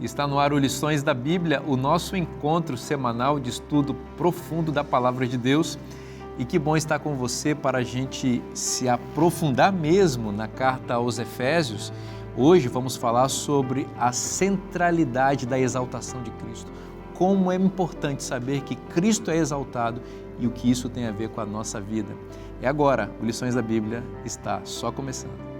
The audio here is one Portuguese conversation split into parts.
Está no ar o Lições da Bíblia, o nosso encontro semanal de estudo profundo da Palavra de Deus. E que bom estar com você para a gente se aprofundar mesmo na carta aos Efésios. Hoje vamos falar sobre a centralidade da exaltação de Cristo. Como é importante saber que Cristo é exaltado e o que isso tem a ver com a nossa vida. E agora, o Lições da Bíblia está só começando.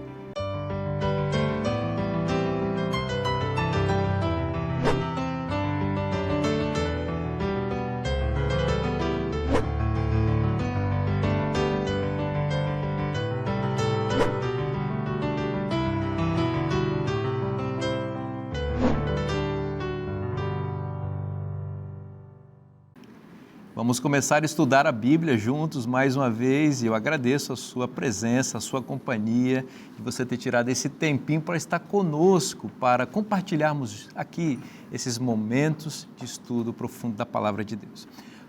Vamos começar a estudar a Bíblia juntos mais uma vez e eu agradeço a sua presença, a sua companhia, de você ter tirado esse tempinho para estar conosco, para compartilharmos aqui esses momentos de estudo profundo da Palavra de Deus.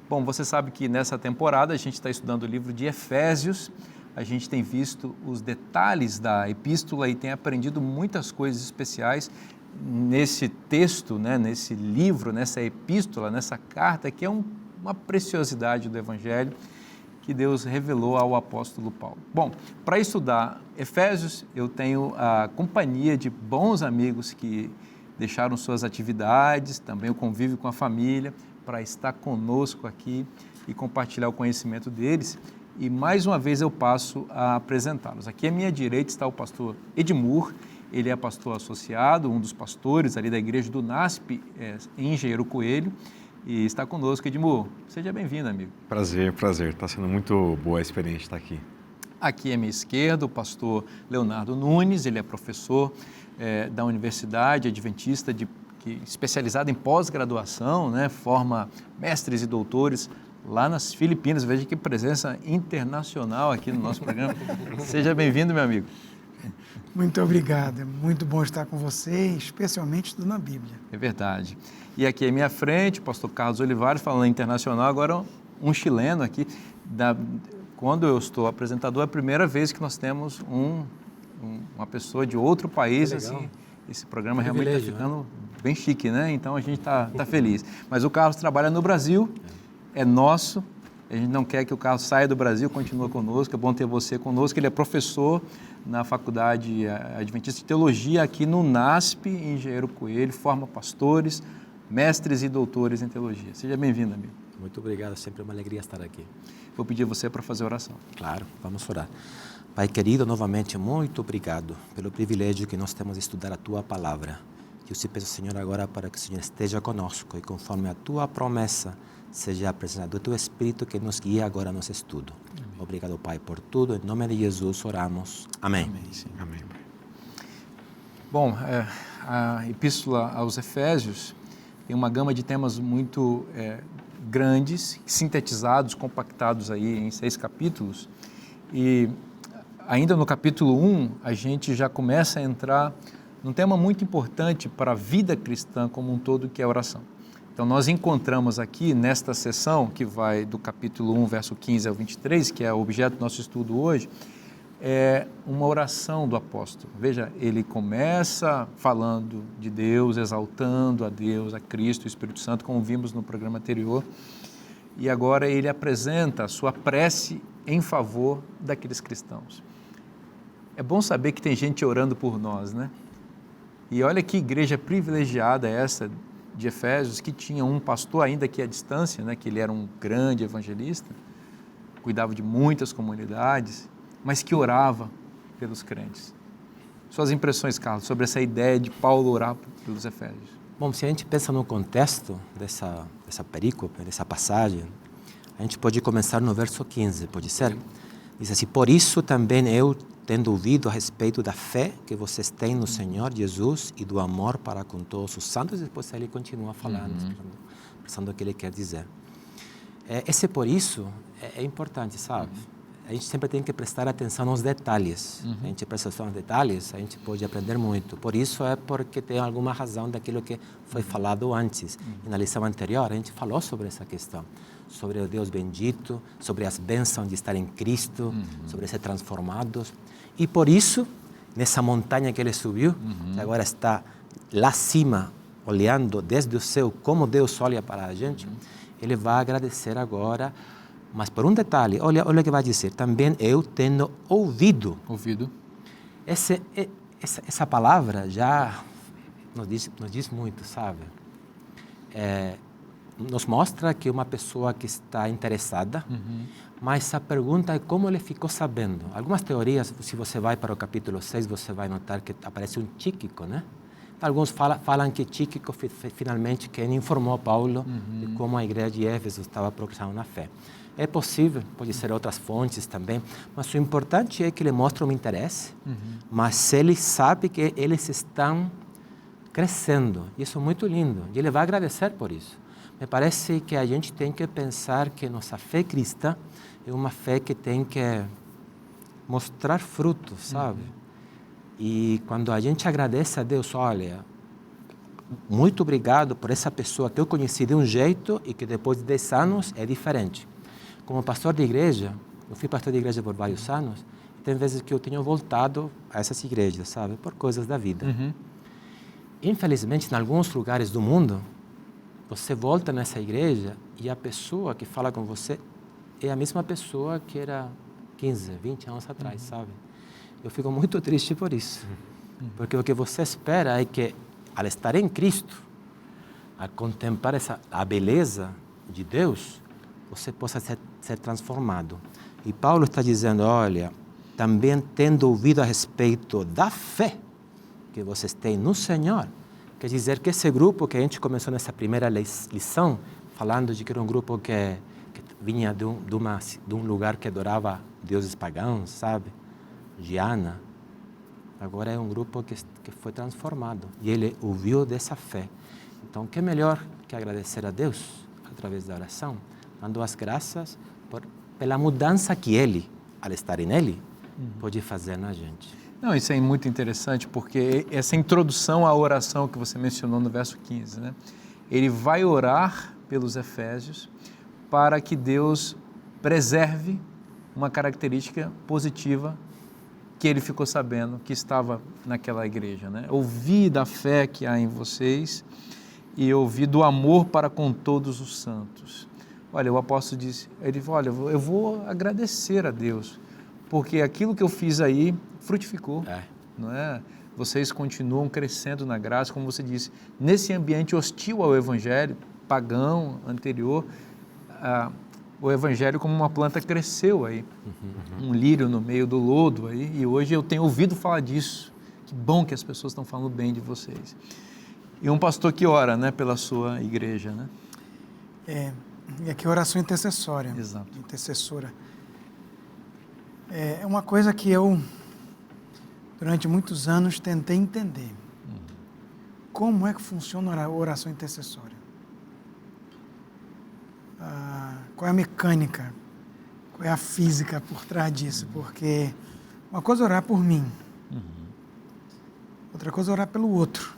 Bom, você sabe que nessa temporada a gente está estudando o livro de Efésios, a gente tem visto os detalhes da epístola e tem aprendido muitas coisas especiais nesse texto, nesse livro, nessa epístola, nessa carta, que é uma preciosidade do Evangelho que Deus revelou ao apóstolo Paulo. Bom, para estudar Efésios, eu tenho a companhia de bons amigos que deixaram suas atividades, também o convívio com a família, para estar conosco aqui e compartilhar o conhecimento deles. E mais uma vez eu passo a apresentá-los. Aqui à minha direita está o pastor Edmur, ele é pastor associado, um dos pastores ali da igreja do NASP, em Engenheiro Coelho, e está conosco, Edmur. Seja bem-vindo, amigo. Prazer. Está sendo muito boa a experiência estar aqui. Aqui à minha esquerda, o pastor Leonardo Nunes, ele é professor da Universidade Adventista, especializado em pós-graduação, forma mestres e doutores lá nas Filipinas. Veja que presença internacional aqui no nosso programa. Seja bem-vindo, meu amigo. Muito obrigado, é muito bom estar com você, especialmente estudando a Bíblia. É verdade. E aqui à minha frente, o pastor Carlos Olivares, falando internacional, agora um chileno aqui. Quando eu estou apresentador, é a primeira vez que nós temos uma pessoa de outro país. Assim, esse programa realmente está ficando bem chique, né? Então a gente está feliz. Mas o Carlos trabalha no Brasil, é nosso. A gente não quer que o Carlos saia do Brasil, continua conosco, é bom ter você conosco. Ele é professor na Faculdade Adventista de Teologia aqui no NASP, em Engenheiro Coelho, forma pastores, mestres e doutores em teologia. Seja bem-vindo, amigo. Muito obrigado, sempre uma alegria estar aqui. Vou pedir a você para fazer oração. Claro, vamos orar. Pai querido, novamente, muito obrigado pelo privilégio que nós temos de estudar a Tua Palavra. Eu te peço, Senhor, agora para que o Senhor esteja conosco e conforme a Tua promessa, seja a presença do Teu Espírito que nos guia agora no nosso estudo. Amém. Obrigado, Pai, por tudo. Em nome de Jesus oramos. Amém. Amém. Bom, a Epístola aos Efésios tem uma gama de temas muito grandes, sintetizados, compactados aí em 6 capítulos. E ainda no capítulo 1, a gente já começa a entrar num tema muito importante para a vida cristã como um todo, que é a oração. Então, nós encontramos aqui, nesta sessão, que vai do capítulo 1, verso 15 ao 23, que é o objeto do nosso estudo hoje, uma oração do apóstolo. Veja, ele começa falando de Deus, exaltando a Deus, a Cristo, o Espírito Santo, como vimos no programa anterior, e agora ele apresenta a sua prece em favor daqueles cristãos. É bom saber que tem gente orando por nós, né? E olha que igreja privilegiada essa de Efésios, que tinha um pastor, ainda que à distância, que ele era um grande evangelista, cuidava de muitas comunidades, mas que orava pelos crentes. Suas impressões, Carlos, sobre essa ideia de Paulo orar pelos Efésios? Bom, se a gente pensa no contexto dessa perícope, dessa passagem, a gente pode começar no verso 15, pode ser? Diz assim: por isso também eu, tendo ouvido a respeito da fé que vocês têm no Senhor Jesus e do amor para com todos os santos, depois ele continua falando, pensando o que ele quer dizer. Esse por isso é importante, sabe? A gente sempre tem que prestar atenção nos detalhes. A gente presta atenção nos detalhes, a gente pode aprender muito. Por isso é porque tem alguma razão daquilo que foi falado antes. E na lição anterior a gente falou sobre essa questão, sobre o Deus bendito, sobre as bênçãos de estar em Cristo, sobre ser transformados. E por isso, nessa montanha que ele subiu, que agora está lá acima, olhando desde o céu como Deus olha para a gente, ele vai agradecer agora. Mas por um detalhe, olha o que vai dizer, também eu tendo ouvido. Ouvido. Essa palavra já nos diz muito, sabe? Nos mostra que uma pessoa que está interessada, mas a pergunta é como ele ficou sabendo. Algumas teorias, se você vai para o capítulo 6, você vai notar que aparece um Tíquico, né? Alguns falam que Tíquico finalmente quem informou Paulo de como a igreja de Éfeso estava progressando na fé. É possível, pode ser outras fontes também, mas o importante é que ele mostra um interesse, mas ele sabe que eles estão crescendo. Isso é muito lindo, e ele vai agradecer por isso. Me parece que a gente tem que pensar que nossa fé cristã é uma fé que tem que mostrar frutos, sabe? E quando a gente agradece a Deus, olha, muito obrigado por essa pessoa que eu conheci de um jeito e que depois de 10 anos é diferente. Como pastor de igreja, eu fui pastor de igreja por vários anos, e tem vezes que eu tenho voltado a essas igrejas, sabe? Por coisas da vida. Infelizmente, em alguns lugares do mundo, você volta nessa igreja e a pessoa que fala com você é a mesma pessoa que era 15, 20 anos atrás, sabe? Eu fico muito triste por isso. Porque o que você espera é que, ao estar em Cristo, a contemplar a beleza de Deus, você possa ser transformado. E Paulo está dizendo, olha, também tendo ouvido a respeito da fé que vocês têm no Senhor, quer dizer que esse grupo que a gente começou nessa primeira lição, falando de que era um grupo que vinha de um lugar que adorava deuses pagãos, sabe? Diana, agora é um grupo que foi transformado e ele ouviu dessa fé. Então, que melhor que agradecer a Deus através da oração, dando as graças pela mudança que ele, ao estar nele, pode fazer na gente. Não, isso é muito interessante, porque essa introdução à oração que você mencionou no verso 15, né? Ele vai orar pelos Efésios para que Deus preserve uma característica positiva que ele ficou sabendo que estava naquela igreja, né? Ouvi da fé que há em vocês e ouvi do amor para com todos os santos. Olha, o apóstolo disse, ele falou, olha, eu vou agradecer a Deus, porque aquilo que eu fiz aí frutificou, não é? Vocês continuam crescendo na graça, como você disse, nesse ambiente hostil ao evangelho, pagão, anterior, o evangelho como uma planta cresceu aí, um lírio no meio do lodo aí, e hoje eu tenho ouvido falar disso. Que bom que as pessoas estão falando bem de vocês. E um pastor que ora, né, pela sua igreja, né? E aqui oração intercessória. Exato. Intercessora. É uma coisa que eu, durante muitos anos, tentei entender. Como é que funciona a oração intercessória? Qual é a mecânica? Qual é a física por trás disso? Porque uma coisa é orar por mim. Outra coisa é orar pelo outro.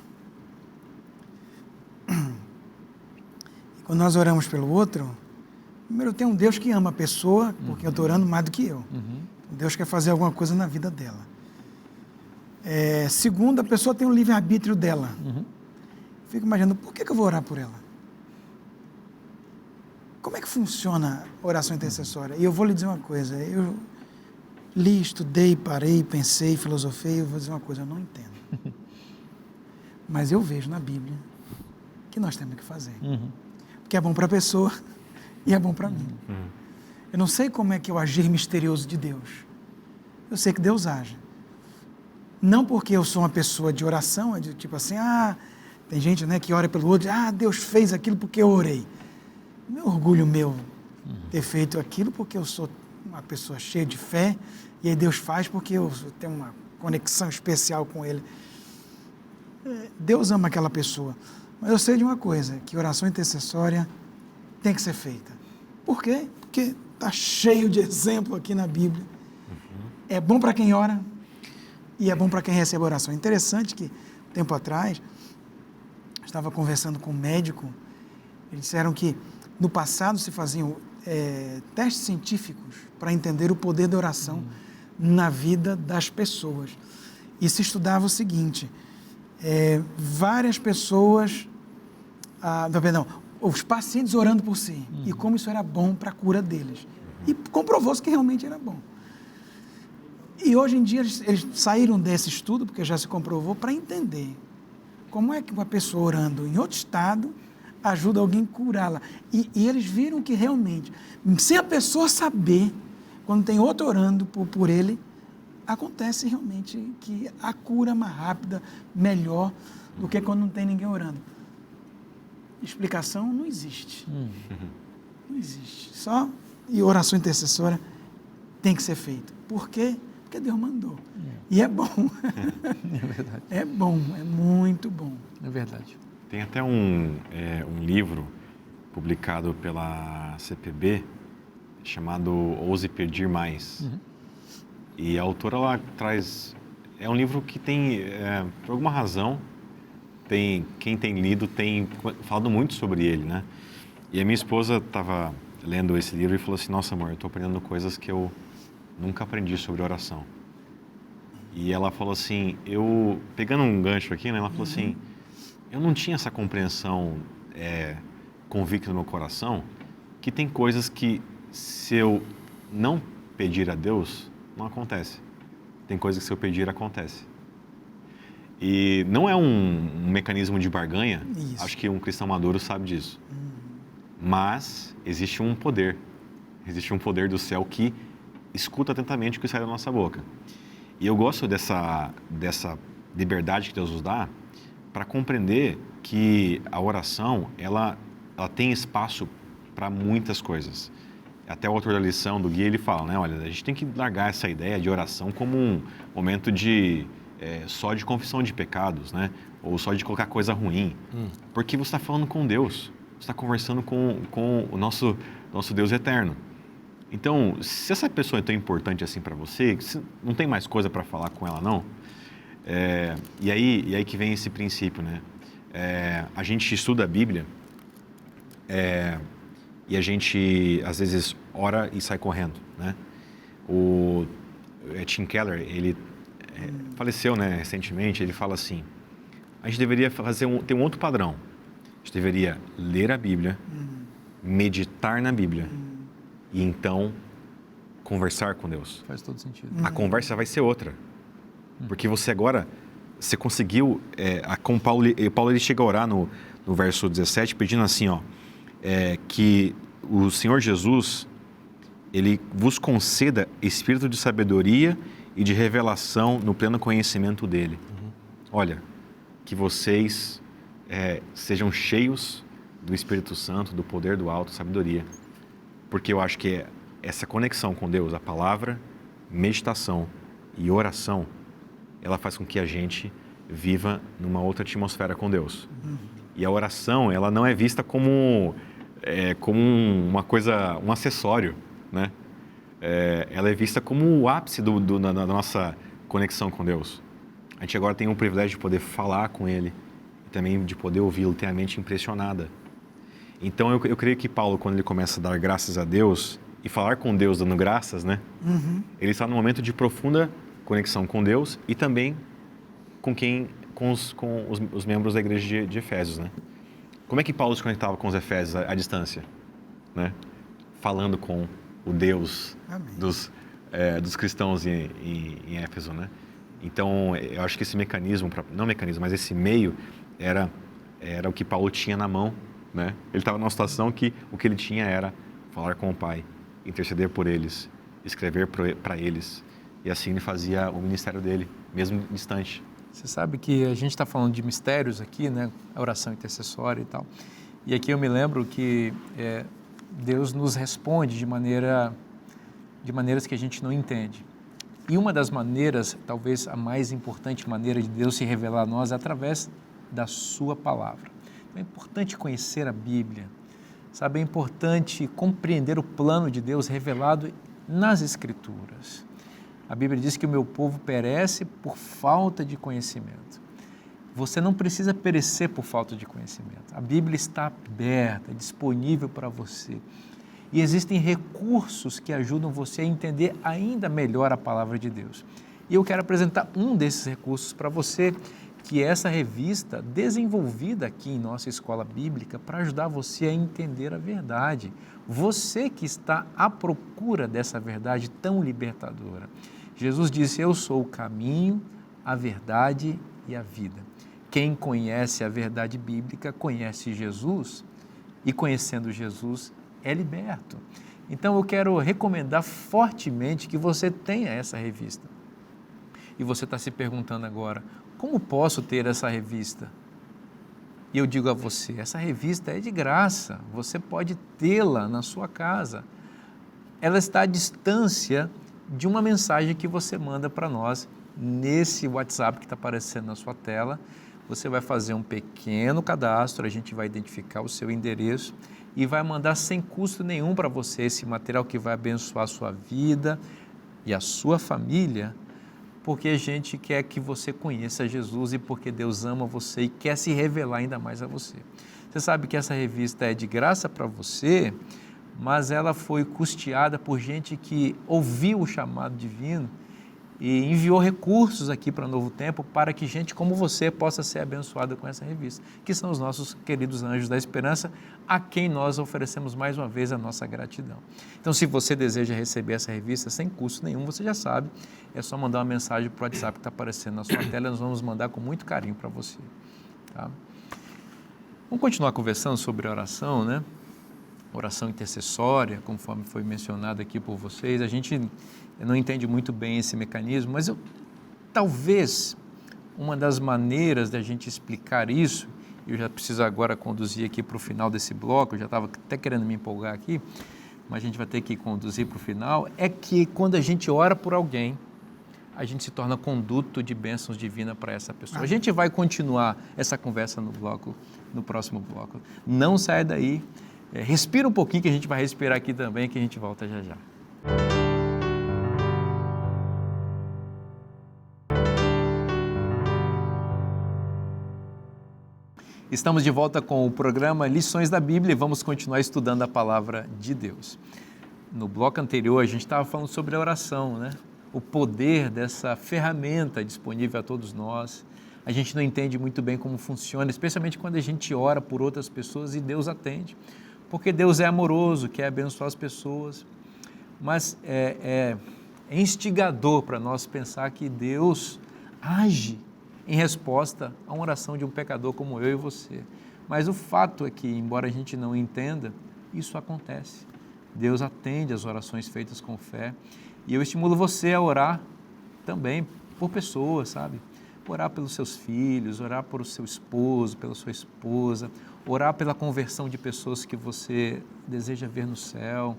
E quando nós oramos pelo outro, primeiro tem um Deus que ama a pessoa, porque eu estou orando mais do que eu. Deus quer fazer alguma coisa na vida dela. Segundo, a pessoa tem o livre-arbítrio dela. Fico imaginando, por que eu vou orar por ela? Como é que funciona a oração intercessória? E eu vou lhe dizer uma coisa, eu li, estudei, parei, pensei, filosofei, eu vou dizer uma coisa, eu não entendo. Mas eu vejo na Bíblia que nós temos que fazer. Porque é bom para a pessoa e é bom para mim. Eu não sei como é que é o agir misterioso de Deus. Eu sei que Deus age. Não porque eu sou uma pessoa de oração, é de tipo assim, tem gente, né, que ora pelo outro, Deus fez aquilo porque eu orei. Não é orgulho meu ter feito aquilo porque eu sou uma pessoa cheia de fé e aí Deus faz porque eu tenho uma conexão especial com Ele. Deus ama aquela pessoa. Mas eu sei de uma coisa, que oração intercessória tem que ser feita. Por quê? Porque está cheio de exemplo aqui na Bíblia. É bom para quem ora e é bom para quem recebe oração. É interessante que, tempo atrás, estava conversando com um médico, eles disseram que no passado se faziam testes científicos para entender o poder da oração na vida das pessoas. E se estudava o seguinte, várias pessoas os pacientes orando por si, e como isso era bom para a cura deles. E comprovou-se que realmente era bom. E hoje em dia eles saíram desse estudo, porque já se comprovou, para entender como é que uma pessoa orando em outro estado ajuda alguém a curá-la. E eles viram que realmente, sem a pessoa saber, quando tem outro orando por ele, acontece realmente que a cura é mais rápida, melhor, do que quando não tem ninguém orando. Explicação não existe. Não existe. Só e oração intercessória tem que ser feita. Por quê? Porque Deus mandou. E é bom. É verdade. É bom, é muito bom. É verdade. Tem até um livro publicado pela CPB chamado Ouse Pedir Mais. E a autora lá traz... É um livro que tem, por alguma razão, quem tem lido tem falado muito sobre ele, né? E a minha esposa estava lendo esse livro e falou assim, nossa, amor, eu estou aprendendo coisas que eu nunca aprendi sobre oração. E ela falou assim, pegando um gancho aqui, né? Ela falou assim, eu não tinha essa compreensão convicta no meu coração que tem coisas que, se eu não pedir a Deus, não acontece. Tem coisas que, se eu pedir, acontece. E não é um mecanismo de barganha. Isso. Acho que um cristão maduro sabe disso. Mas existe um poder. Existe um poder do céu que escuta atentamente o que sai da nossa boca. E eu gosto dessa liberdade que Deus nos dá para compreender que a oração, ela tem espaço para muitas coisas. Até o autor da lição, do guia, ele fala, né? Olha, a gente tem que largar essa ideia de oração como um momento só de confissão de pecados, né? Ou só de colocar coisa ruim. Porque você está falando com Deus. Você está conversando com o nosso Deus eterno. Então, se essa pessoa é tão importante assim para você, não tem mais coisa para falar com ela, não? E aí que vem esse princípio, né? A gente estuda a Bíblia e a gente, às vezes, ora e sai correndo, né? O Tim Keller, ele faleceu, né, recentemente, ele fala assim, a gente deveria ter um outro padrão. A gente deveria ler a Bíblia, meditar na Bíblia e então conversar com Deus. Faz todo sentido. A conversa vai ser outra. Porque você conseguiu, como Paulo ele chega a orar no verso 17, pedindo assim, que o Senhor Jesus, ele vos conceda espírito de sabedoria e de revelação no pleno conhecimento dele. Olha, que vocês sejam cheios do Espírito Santo, do poder do alto, sabedoria. Porque eu acho que essa conexão com Deus, a palavra, meditação e oração, ela faz com que a gente viva numa outra atmosfera com Deus. E a oração, ela não é vista como uma coisa, um acessório, né? Ela é vista como o ápice da nossa conexão com Deus. A gente agora tem o privilégio de poder falar com Ele e também de poder ouvi-lo, ter a mente impressionada. Então, eu creio que Paulo, quando ele começa a dar graças a Deus e falar com Deus dando graças, né? Ele está num momento de profunda conexão com Deus e também com os membros da igreja de Efésios, né? Como é que Paulo se conectava com os Efésios à distância, né? Falando com o Deus dos cristãos em Éfeso, né? Então, eu acho que esse mecanismo, mas esse meio era o que Paulo tinha na mão, né? Ele estava numa situação que o que ele tinha era falar com o Pai, interceder por eles, escrever para eles. E assim ele fazia o ministério dele, mesmo distante. Você sabe que a gente está falando de mistérios aqui, né? A oração intercessória e tal. E aqui eu me lembro que Deus nos responde de maneiras que a gente não entende. E uma das maneiras, talvez a mais importante maneira de Deus se revelar a nós é através da sua palavra. Então é importante conhecer a Bíblia, sabe? É importante compreender o plano de Deus revelado nas Escrituras. A Bíblia diz que o meu povo perece por falta de conhecimento. Você não precisa perecer por falta de conhecimento. A Bíblia está aberta, disponível para você. E existem recursos que ajudam você a entender ainda melhor a palavra de Deus. E eu quero apresentar um desses recursos para você, que é essa revista desenvolvida aqui em nossa escola bíblica para ajudar você a entender a verdade. Você que está à procura dessa verdade tão libertadora. Jesus disse: eu sou o caminho, a verdade e a vida. Quem conhece a verdade bíblica conhece Jesus e, conhecendo Jesus, é liberto. Então eu quero recomendar fortemente que você tenha essa revista. E você está se perguntando agora: como posso ter essa revista? E eu digo a você, essa revista é de graça, você pode tê-la na sua casa. Ela está à distância de uma mensagem que você manda para nós nesse WhatsApp que está aparecendo na sua tela. Você vai fazer um pequeno cadastro, a gente vai identificar o seu endereço e vai mandar sem custo nenhum para você esse material que vai abençoar a sua vida e a sua família, porque a gente quer que você conheça Jesus e porque Deus ama você e quer se revelar ainda mais a você. Você sabe que essa revista é de graça para você, mas ela foi custeada por gente que ouviu o chamado divino e enviou recursos aqui para Novo Tempo para que gente como você possa ser abençoada com essa revista, que são os nossos queridos anjos da esperança, a quem nós oferecemos mais uma vez a nossa gratidão. Então, se você deseja receber essa revista sem custo nenhum, você já sabe, é só mandar uma mensagem para o WhatsApp que está aparecendo na sua tela, nós vamos mandar com muito carinho para você. Tá? Vamos continuar conversando sobre oração, né? Oração intercessória, conforme foi mencionado aqui por vocês. A gente não entende muito bem esse mecanismo, mas talvez uma das maneiras da gente explicar isso, eu já preciso agora conduzir aqui para o final desse bloco, eu já estava até querendo me empolgar aqui, mas a gente vai ter que conduzir para o final, é que quando a gente ora por alguém, a gente se torna conduto de bênçãos divinas para essa pessoa. A gente vai continuar essa conversa no próximo bloco. Não saia daí. Respira um pouquinho que a gente vai respirar aqui também, que a gente volta já já. Estamos de volta com o programa Lições da Bíblia e vamos continuar estudando a Palavra de Deus. No bloco anterior a gente estava falando sobre a oração, né? O poder dessa ferramenta disponível a todos nós. A gente não entende muito bem como funciona, especialmente quando a gente ora por outras pessoas e Deus atende. Porque Deus é amoroso, quer abençoar as pessoas, mas é instigador para nós pensar que Deus age em resposta a uma oração de um pecador como eu e você. Mas o fato é que, embora a gente não entenda, isso acontece. Deus atende as orações feitas com fé e eu estimulo você a orar também por pessoas, sabe? Orar pelos seus filhos, orar por o seu esposo, pela sua esposa, orar pela conversão de pessoas que você deseja ver no céu,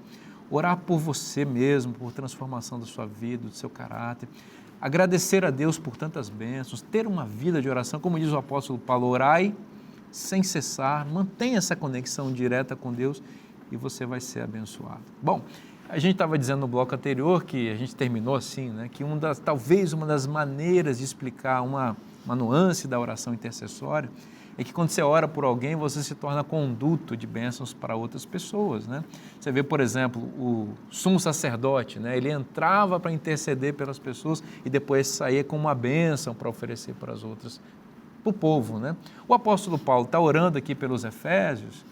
orar por você mesmo, por transformação da sua vida, do seu caráter, agradecer a Deus por tantas bênçãos, ter uma vida de oração, como diz o apóstolo Paulo, orai sem cessar, mantenha essa conexão direta com Deus e você vai ser abençoado. Bom, a gente estava dizendo no bloco anterior, que a gente terminou assim, né, que talvez uma das maneiras de explicar uma nuance da oração intercessória é que quando você ora por alguém, você se torna conduto de bênçãos para outras pessoas, né? Você vê, por exemplo, o sumo sacerdote, né? Ele entrava para interceder pelas pessoas e depois saía com uma bênção para oferecer para as outras, para o povo, né? O apóstolo Paulo está orando aqui pelos Efésios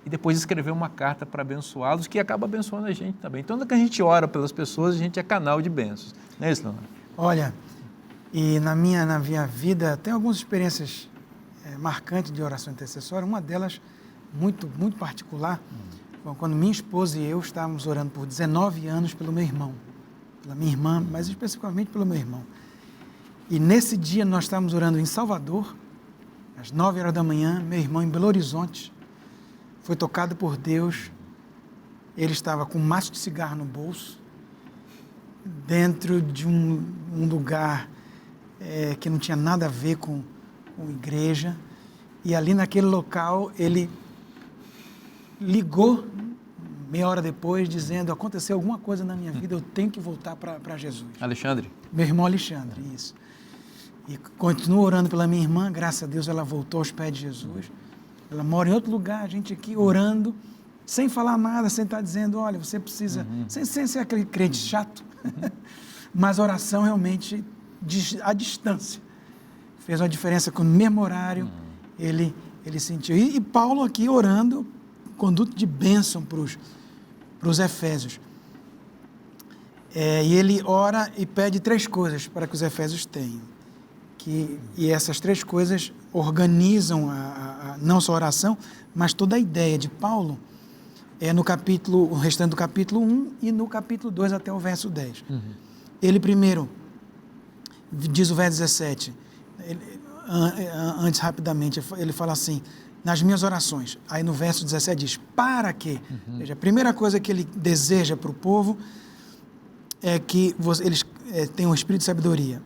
e depois escreveu uma carta para abençoá-los, que acaba abençoando a gente também. Então, quando a gente ora pelas pessoas, a gente é canal de bênçãos. Não é isso, Leonardo? Olha, e na minha vida, tem algumas experiências marcantes de oração intercessória, uma delas muito particular, quando minha esposa e eu estávamos orando por 19 anos pelo meu irmão, pela minha irmã, mas especificamente pelo meu irmão. E nesse dia nós estávamos orando em Salvador, às 9 horas da manhã, meu irmão em Belo Horizonte foi tocado por Deus. Ele estava com um maço de cigarro no bolso, dentro de um lugar que não tinha nada a ver com igreja, e ali naquele local ele ligou meia hora depois dizendo: aconteceu alguma coisa na minha vida, eu tenho que voltar para Jesus. Alexandre? Meu irmão Alexandre, isso. E continuo orando pela minha irmã, graças a Deus ela voltou aos pés de Jesus. Ela mora em outro lugar, a gente aqui orando, sem falar nada, sem estar dizendo: olha, você precisa, sem ser aquele crente chato, mas oração realmente à distância. fez uma diferença com o mesmo horário, ele sentiu. E Paulo aqui orando, conduto de bênção para os Efésios. E ele ora e pede 3 coisas para que os Efésios tenham. E essas 3 coisas organizam não só a oração, mas toda a ideia de Paulo o restante do capítulo 1 e no capítulo 2 até o verso 10. Ele primeiro, diz o verso 17, antes rapidamente, ele fala assim, nas minhas orações. Aí no verso 17 diz, para que? Ou seja, a primeira coisa que ele deseja para o povo é que eles tenham um espírito de sabedoria,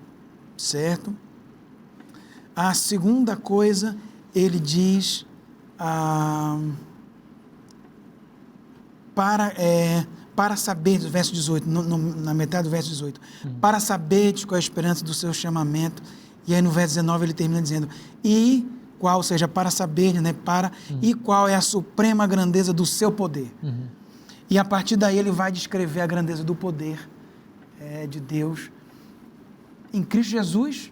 certo? A segunda coisa, ele diz, para saber, do verso 18, na metade do verso 18, para saber qual é a esperança do seu chamamento, e aí no verso 19 ele termina dizendo, e qual, ou seja, para saber, né, e qual é a suprema grandeza do seu poder. E a partir daí ele vai descrever a grandeza do poder de Deus em Cristo Jesus,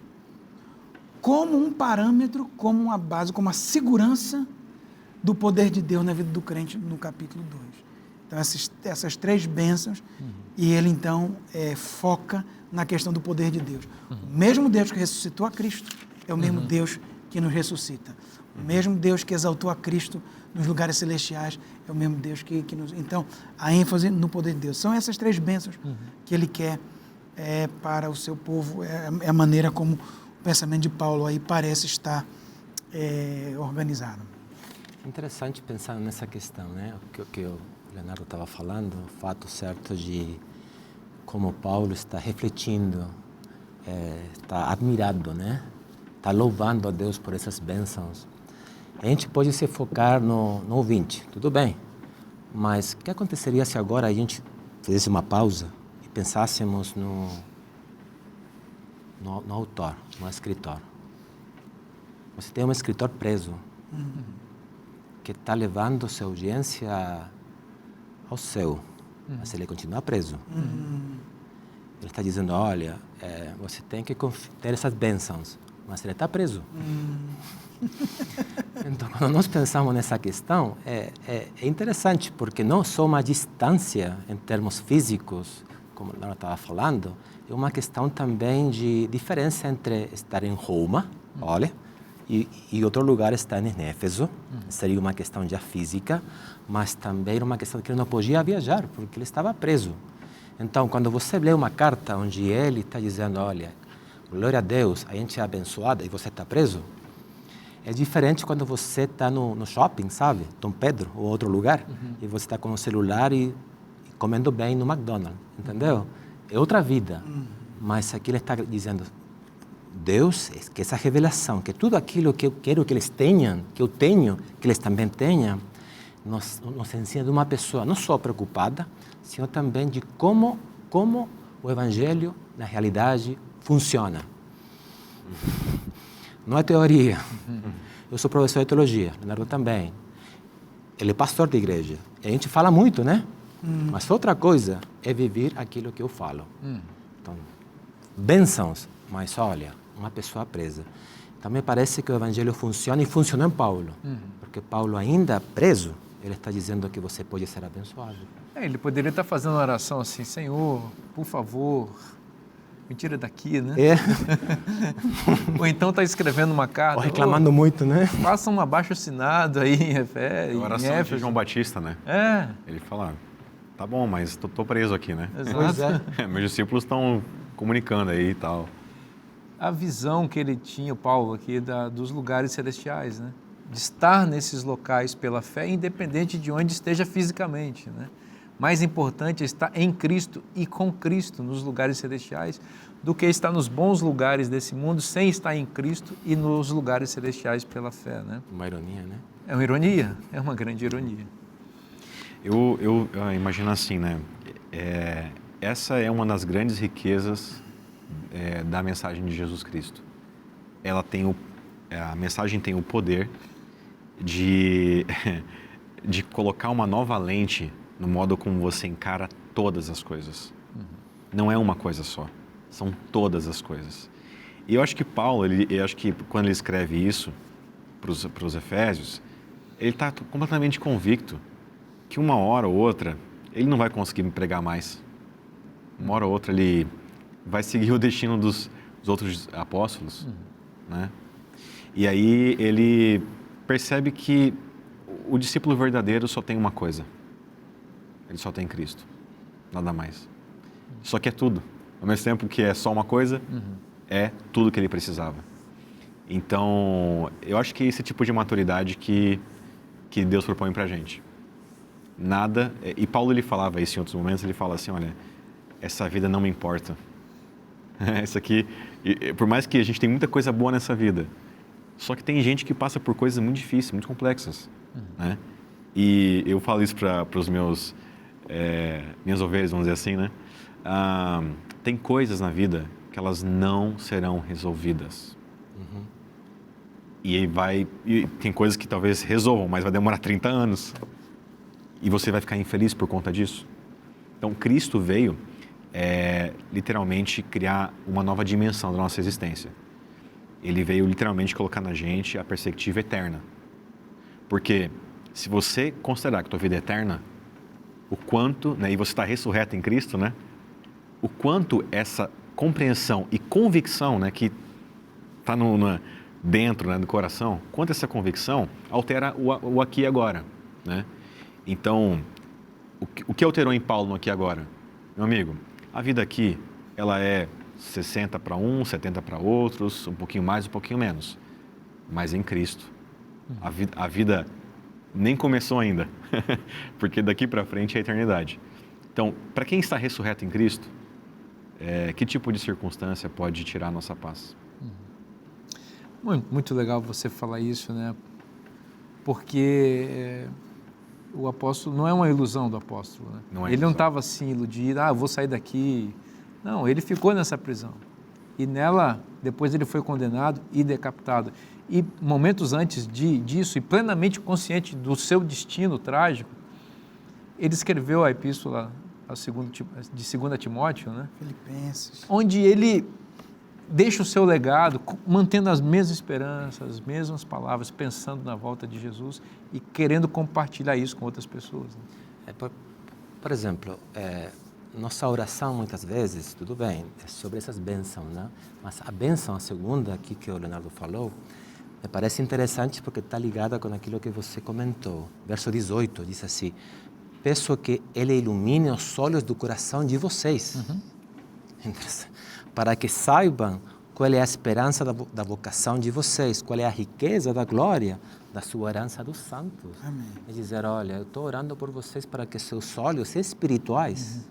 como um parâmetro, como uma base, como a segurança do poder de Deus na vida do crente no capítulo 2. Então, essas 3 bênçãos, e ele então foca na questão do poder de Deus. O mesmo Deus que ressuscitou a Cristo é o mesmo Deus que nos ressuscita. O mesmo Deus que exaltou a Cristo nos lugares celestiais é o mesmo Deus que nos... Então, a ênfase no poder de Deus. São essas 3 bênçãos que ele quer para o seu povo. É a maneira como o pensamento de Paulo aí parece estar organizado. Interessante pensar nessa questão, né? O que o Leonardo estava falando, o fato certo de como Paulo está refletindo, está admirado, né? Está louvando a Deus por essas bênçãos. A gente pode se focar no ouvinte, tudo bem, mas o que aconteceria se agora a gente fizesse uma pausa e pensássemos no autor, no escritor? Você tem um escritor preso, que está levando sua audiência ao céu, mas ele continua preso. Ele está dizendo, olha, você tem que ter essas bênçãos, mas ele está preso. Então, quando nós pensamos nessa questão, é interessante, porque não só uma distância em termos físicos, como ela estava falando, é uma questão também de diferença entre estar em Roma, olha, e outro lugar está em Éfeso. Seria uma questão já física, mas também uma questão que ele não podia viajar, porque ele estava preso. Então, quando você lê uma carta onde ele está dizendo, olha, glória a Deus, a gente é abençoada e você está preso, é diferente quando você está no shopping, sabe? Dom Pedro, ou outro lugar, e você está com o celular e comendo bem no McDonald's, entendeu? É outra vida. Mas aqui ele está dizendo, Deus, que essa revelação, que tudo aquilo que eu quero que eles tenham, que eu tenho, que eles também tenham, nos ensina de uma pessoa não só preocupada, sino também de como o Evangelho, na realidade, funciona. Não é teoria. Eu sou professor de teologia, Leonardo também. Ele é pastor de igreja. A gente fala muito, né? Mas outra coisa é viver aquilo que eu falo. Então, bênçãos, mas olha, uma pessoa presa. Então, me parece que o Evangelho funciona e funcionou em Paulo. Porque Paulo, ainda preso, ele está dizendo que você pode ser abençoado. Ele poderia estar fazendo uma oração assim, Senhor, por favor, me tira daqui, né? Ou então está escrevendo uma carta. Ou reclamando muito, né? Faça um abaixo-assinado aí em Efésios. A oração de João Batista, né? Ele fala, tá bom, mas estou preso aqui, né? Exato. Meus discípulos estão comunicando aí e tal. A visão que ele tinha, o Paulo, aqui, dos lugares celestiais, né? De estar nesses locais pela fé, independente de onde esteja fisicamente, né? Mais importante é estar em Cristo e com Cristo nos lugares celestiais do que estar nos bons lugares desse mundo sem estar em Cristo e nos lugares celestiais pela fé, né? Uma ironia, né? É uma ironia, é uma grande ironia. Eu imagino assim, né? Essa é uma das grandes riquezas da mensagem de Jesus Cristo. A mensagem tem o poder de colocar uma nova lente no modo como você encara todas as coisas. Não é uma coisa só, são todas as coisas. E eu acho que Paulo, eu acho que quando ele escreve isso para os Efésios, ele está completamente convicto que uma hora ou outra ele não vai conseguir me pregar mais. Uma hora ou outra ele vai seguir o destino dos outros apóstolos, né? E aí ele percebe que o discípulo verdadeiro só tem uma coisa. Ele só tem Cristo, nada mais. Só que é tudo. Ao mesmo tempo que é só uma coisa, é tudo que ele precisava. Então, eu acho que é esse tipo de maturidade que Deus propõe pra gente. Nada, e Paulo ele falava isso em outros momentos, ele fala assim, olha, essa vida não me importa. Isso aqui, por mais que a gente tenha muita coisa boa nessa vida, só que tem gente que passa por coisas muito difíceis, muito complexas, né? E eu falo isso para os minhas ovelhas, vamos dizer assim, né? Tem coisas na vida que elas não serão resolvidas. E tem coisas que talvez resolvam, mas vai demorar 30 anos. E você vai ficar infeliz por conta disso. Então, Cristo veio, literalmente, criar uma nova dimensão da nossa existência. Ele veio, literalmente, colocar na gente a perspectiva eterna. Porque, se você considerar que a tua vida é eterna, o quanto, né, e você está ressurreto em Cristo, né? O quanto essa compreensão e convicção, né, que está dentro, né, do coração, quanto essa convicção altera o aqui e agora, né? Então, o que alterou em Paulo no aqui e agora? Meu amigo, a vida aqui, ela é 60 para uns, 70 para outros, um pouquinho mais, um pouquinho menos. Mas em Cristo, a vida nem começou ainda, porque daqui para frente é a eternidade. Então, para quem está ressurreto em Cristo, que tipo de circunstância pode tirar a nossa paz? Muito legal você falar isso, né? Porque o apóstolo não é uma ilusão do apóstolo, né? Ele não estava assim iludido, eu vou sair daqui. Não, ele ficou nessa prisão. E nela, depois ele foi condenado e decapitado. E momentos antes disso, e plenamente consciente do seu destino trágico, ele escreveu a epístola de 2 Timóteo, né? Filipenses. Onde ele deixa o seu legado, mantendo as mesmas esperanças, as mesmas palavras, pensando na volta de Jesus e querendo compartilhar isso com outras pessoas. Né? Por exemplo, nossa oração muitas vezes, tudo bem, é sobre essas bênçãos, né? Mas a bênção, a segunda aqui que o Leonardo falou, me parece interessante porque está ligada com aquilo que você comentou. Verso 18 diz assim, peço que Ele ilumine os olhos do coração de vocês. Para que saibam qual é a esperança da vocação de vocês, qual é a riqueza da glória da sua herança dos santos. Amém. E dizer, olha, eu estou orando por vocês para que seus olhos espirituais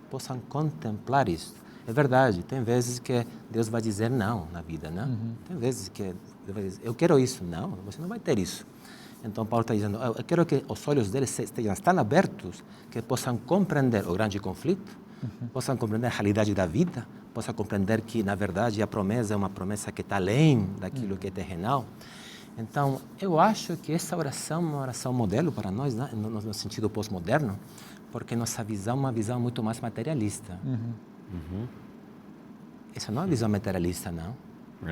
possam contemplar isso. É verdade, tem vezes que Deus vai dizer não na vida, né? Tem vezes que Deus vai dizer, eu quero isso. Não, você não vai ter isso. Então, Paulo está dizendo, eu quero que os olhos deles estejam tão abertos que possam compreender o grande conflito, possam compreender a realidade da vida, possam compreender que, na verdade, a promessa é uma promessa que está além daquilo que é terrenal. Então, eu acho que essa oração é uma oração modelo para nós, né? No sentido pós-moderno, porque nossa visão é uma visão muito mais materialista. Essa não é uma visão materialista, não.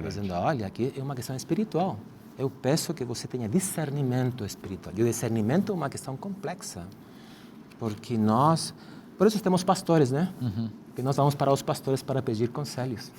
Dizendo, olha, aqui é uma questão espiritual. Eu peço que você tenha discernimento espiritual. E o discernimento é uma questão complexa, porque por isso temos pastores, né? Porque nós vamos para os pastores para pedir conselhos.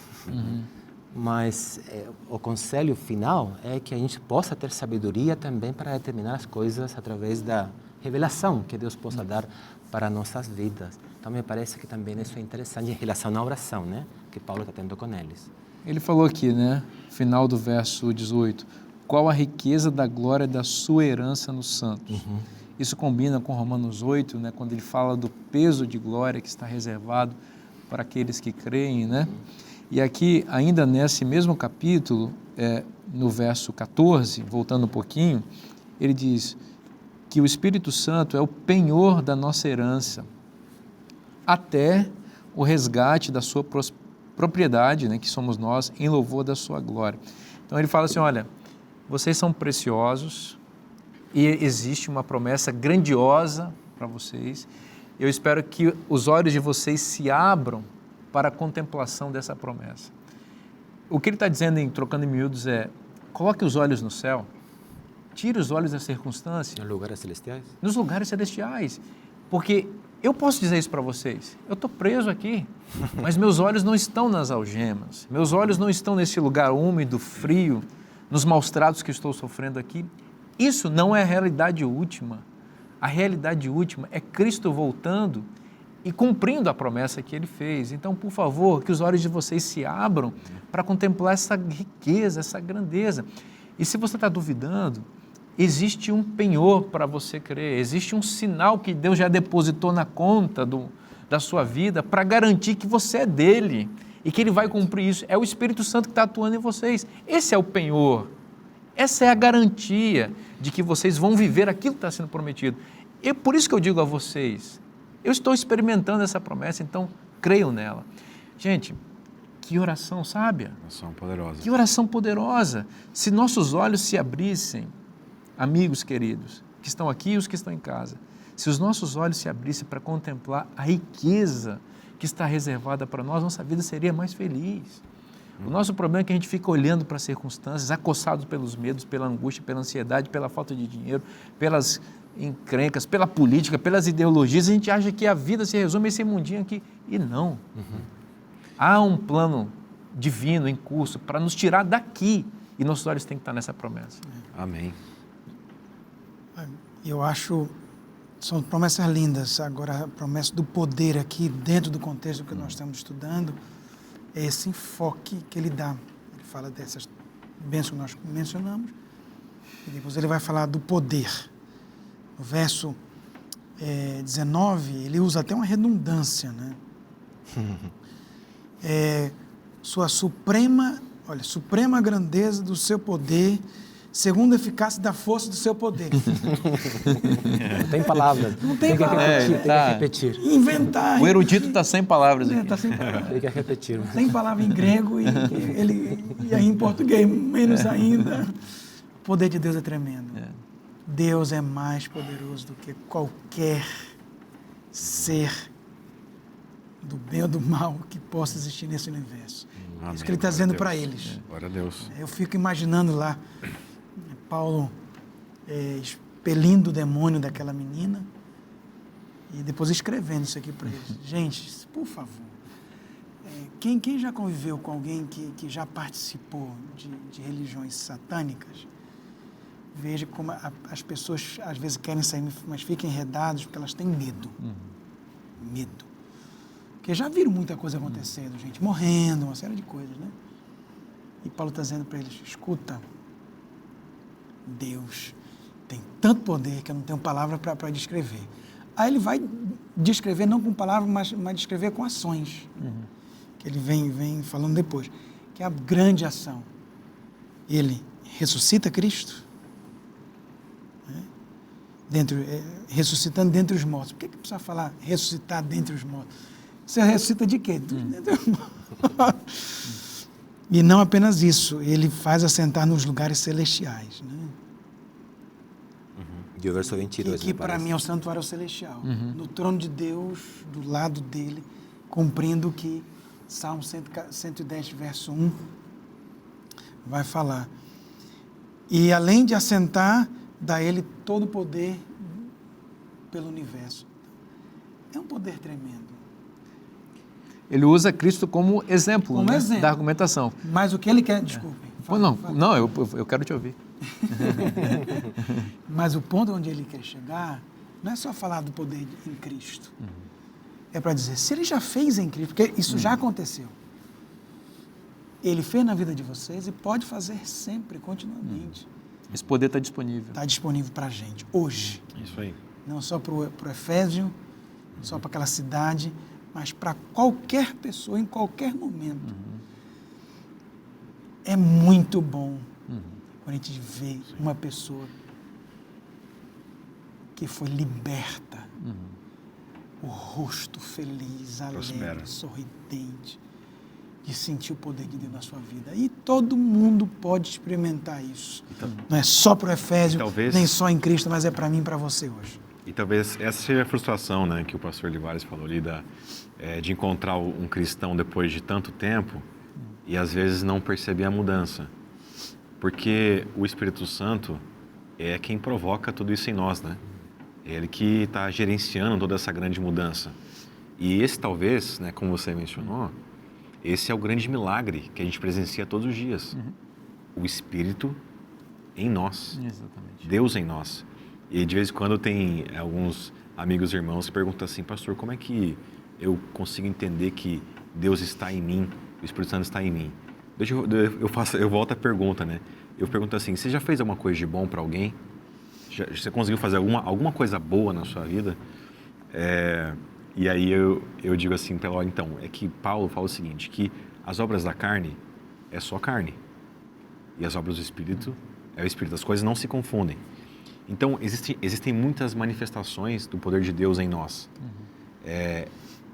Mas o conselho final é que a gente possa ter sabedoria também para determinar as coisas através da revelação que Deus possa dar para nossas vidas. Então, me parece que também isso é interessante em relação à oração, né? Que Paulo está tendo com eles. Ele falou aqui, né? Final do verso 18. Qual a riqueza da glória da sua herança nos santos? Isso combina com Romanos 8, né? Quando ele fala do peso de glória que está reservado para aqueles que creem, né? E aqui, ainda nesse mesmo capítulo, no verso 14, voltando um pouquinho, ele diz que o Espírito Santo é o penhor da nossa herança, até o resgate da sua propriedade, né, que somos nós, em louvor da sua glória. Então ele fala assim, olha, vocês são preciosos e existe uma promessa grandiosa para vocês. Eu espero que os olhos de vocês se abram para a contemplação dessa promessa. o que ele está dizendo, trocando em miúdos, é: coloque os olhos no céu, tire os olhos da circunstância, Em lugares celestiais? nos lugares celestiais. Porque eu posso dizer isso para vocês: eu estou preso aqui, mas meus olhos não estão nas algemas, meus olhos não estão nesse lugar úmido, frio, nos maus tratos que estou sofrendo aqui. Isso não é a realidade última. A realidade última é Cristo voltando e cumprindo a promessa que Ele fez. Então, por favor, que os olhos de vocês se abram para contemplar essa riqueza, essa grandeza. E se você está duvidando, existe um penhor para você crer, existe um sinal que Deus já depositou na conta da sua vida para garantir que você é dele e que Ele vai cumprir isso. É o Espírito Santo que está atuando em vocês. Esse é o penhor. Essa é a garantia de que vocês vão viver aquilo que está sendo prometido. E por isso que eu digo a vocês, eu estou experimentando essa promessa, então creiam nela. Gente, que oração sábia. Oração poderosa. Que oração poderosa. Se nossos olhos se abrissem, amigos queridos, que estão aqui e os que estão em casa, se os nossos olhos se abrissem para contemplar a riqueza que está reservada para nós, nossa vida seria mais feliz. O nosso problema é que a gente fica olhando para as circunstâncias, acossados pelos medos, pela angústia, pela ansiedade, pela falta de dinheiro, pelas encrencas, pela política, pelas ideologias. A gente acha que a vida se resume a esse mundinho aqui. E não. Há um plano divino em curso para nos tirar daqui. E nossos olhos têm que estar nessa promessa. Amém. Eu acho, são promessas lindas. Agora, a promessa do poder aqui, dentro do contexto que nós estamos estudando, é esse enfoque que ele dá. Ele fala dessas bênçãos que nós mencionamos, e depois ele vai falar do poder. No verso 19, ele usa até uma redundância, né? Sua suprema grandeza do seu poder, segundo a eficácia da força do seu poder. Não tem palavras. Não tem palavras. Tem que repetir. Inventar. O erudito está sem palavras aqui. Está sem palavras. Tem que repetir. Tem palavra em grego e aí em português, menos ainda. O poder de Deus é tremendo. Deus é mais poderoso do que qualquer ser do bem ou do mal que possa existir nesse universo. Amém. Isso que ele está dizendo para eles. Glória a Deus. Eu fico imaginando lá Paulo expelindo o demônio daquela menina e depois escrevendo isso aqui para eles. Gente, por favor, quem já conviveu com alguém que já participou de religiões satânicas, veja como as pessoas às vezes querem sair, mas ficam enredadas porque elas têm medo. Medo. Porque já viram muita coisa acontecendo, gente morrendo, uma série de coisas, né? E Paulo está dizendo para eles: escuta, Deus tem tanto poder que eu não tenho palavra para descrever. Aí ele vai descrever não com palavras, mas descrever com ações. Que ele vem falando depois. Que é a grande ação. Ele ressuscita Cristo, né? Ressuscitando dentre os mortos. Por que precisa falar ressuscitar dentre os mortos? Você ressuscita de quê? Dentre os mortos. E não apenas isso, ele faz assentar nos lugares celestiais, né? E o verso 22. Que para mim é o santuário celestial. No trono de Deus, do lado dele, cumprindo o que Salmo 110, verso 1 vai falar. E além de assentar, dá ele todo o poder pelo universo. É um poder tremendo. Ele usa Cristo como exemplo, Como exemplo. da argumentação. Mas o que ele quer... Desculpe. Fala. Eu quero te ouvir. Mas o ponto onde ele quer chegar não é só falar do poder em Cristo. É para dizer, se ele já fez em Cristo, porque isso já aconteceu. Ele fez na vida de vocês e pode fazer sempre, continuamente. Esse poder está disponível. Está disponível para a gente, hoje. Isso aí. Não só para o Efésio, só para aquela cidade, mas para qualquer pessoa, em qualquer momento. É muito bom quando a gente vê uma pessoa que foi liberta, o rosto feliz, alegre, sorridente, de sentir o poder de Deus na sua vida. E todo mundo pode experimentar isso. Então, não é só para o Efésio, nem só em Cristo, mas é para mim e para você hoje. E talvez essa seja a frustração, né, que o pastor Livares falou ali, de encontrar um cristão depois de tanto tempo e às vezes não perceber a mudança. Porque o Espírito Santo é quem provoca tudo isso em nós, né? É ele que está gerenciando toda essa grande mudança. E esse talvez, né, como você mencionou, esse é o grande milagre que a gente presencia todos os dias. O Espírito em nós. Exatamente. Deus em nós. E de vez em quando tem alguns amigos e irmãos que perguntam assim, pastor, como é que eu consigo entender que Deus está em mim, o Espírito Santo está em mim? Eu volto à pergunta, né? Eu pergunto assim, você já fez alguma coisa de bom para alguém? Você conseguiu fazer alguma coisa boa na sua vida? E aí eu digo assim, então, é que Paulo fala o seguinte, que as obras da carne é só carne. E as obras do Espírito é o Espírito. As coisas não se confundem. Então, existem muitas manifestações do poder de Deus em nós.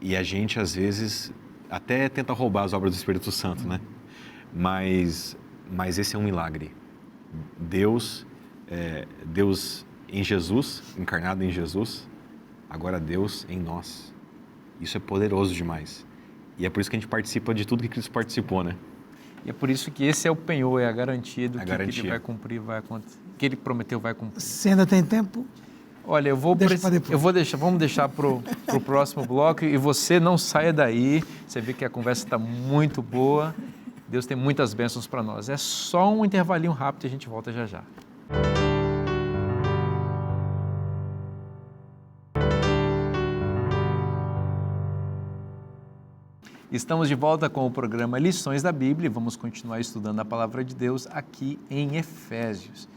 E a gente, às vezes, até tenta roubar as obras do Espírito Santo, né? Mas esse é um milagre. Deus em Jesus, encarnado em Jesus, agora Deus em nós. Isso é poderoso demais. E é por isso que a gente participa de tudo que Cristo participou, né? E é por isso que esse é o penhor, é a garantia do que garantia. ele vai cumprir, que ele prometeu vai cumprir. Você ainda tem tempo? Olha, vamos deixar para o próximo bloco e você não saia daí. Você vê que a conversa está muito boa. Deus tem muitas bênçãos para nós. É só um intervalinho rápido e a gente volta já já. Estamos de volta com o programa Lições da Bíblia e vamos continuar estudando a Palavra de Deus aqui em Efésios.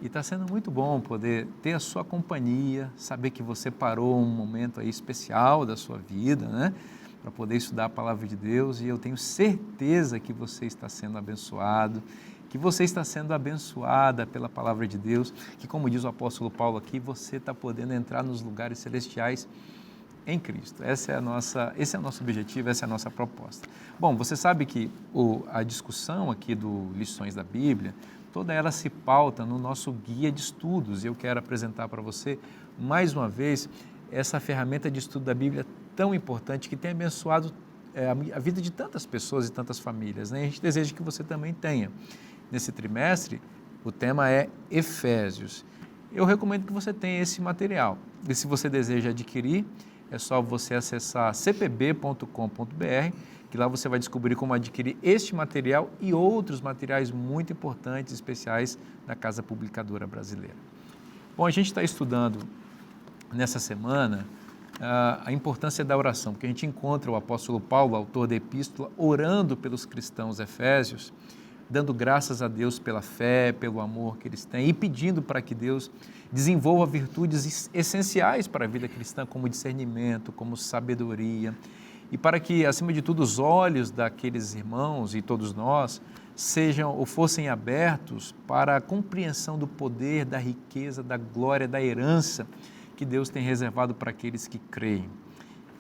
E está sendo muito bom poder ter a sua companhia, saber que você parou um momento aí especial da sua vida, né? Para poder estudar a Palavra de Deus, e eu tenho certeza que você está sendo abençoado, que você está sendo abençoada pela Palavra de Deus, que, como diz o apóstolo Paulo aqui, você está podendo entrar nos lugares celestiais em Cristo. Esse é o nosso objetivo, essa é a nossa proposta. Bom, você sabe que a discussão aqui do Lições da Bíblia, toda ela se pauta no nosso guia de estudos, e eu quero apresentar para você, mais uma vez, essa ferramenta de estudo da Bíblia tão importante que tem abençoado a vida de tantas pessoas e tantas famílias, né? A gente deseja que você também tenha. Nesse trimestre, o tema é Efésios. Eu recomendo que você tenha esse material. E se você deseja adquirir, é só você acessar cpb.com.br, que lá você vai descobrir como adquirir este material e outros materiais muito importantes, especiais da Casa Publicadora Brasileira. Bom, a gente está estudando nessa semana a importância da oração, porque a gente encontra o apóstolo Paulo, autor da epístola, orando pelos cristãos efésios, dando graças a Deus pela fé, pelo amor que eles têm e pedindo para que Deus desenvolva virtudes essenciais para a vida cristã, como discernimento, como sabedoria, e para que, acima de tudo, os olhos daqueles irmãos e todos nós sejam ou fossem abertos para a compreensão do poder, da riqueza, da glória, da herança que Deus tem reservado para aqueles que creem.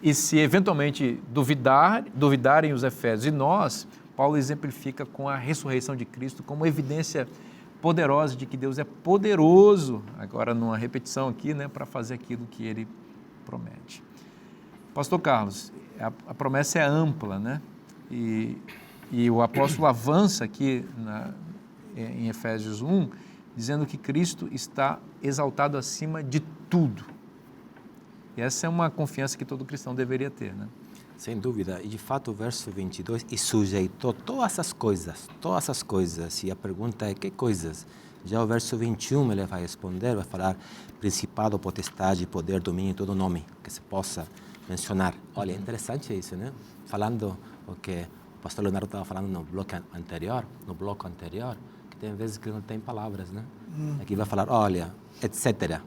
E se eventualmente duvidarem os efésios e nós, Paulo exemplifica com a ressurreição de Cristo como evidência poderosa de que Deus é poderoso, agora numa repetição aqui, né, para fazer aquilo que ele promete. Pastor Carlos, a promessa é ampla, né? E o apóstolo avança aqui em Efésios 1, dizendo que Cristo está exaltado acima de tudo. E essa é uma confiança que todo cristão deveria ter, né? Sem dúvida. E de fato o verso 22, e sujeitou todas as coisas. E a pergunta é, que coisas? Já o verso 21 ele vai responder, vai falar principado, potestade, poder, domínio, todo nome que se possa mencionar. Olha, é interessante isso, né? Falando o que o pastor Leonardo estava falando no bloco anterior, que tem vezes que não tem palavras, né? Aqui vai falar, olha, etc.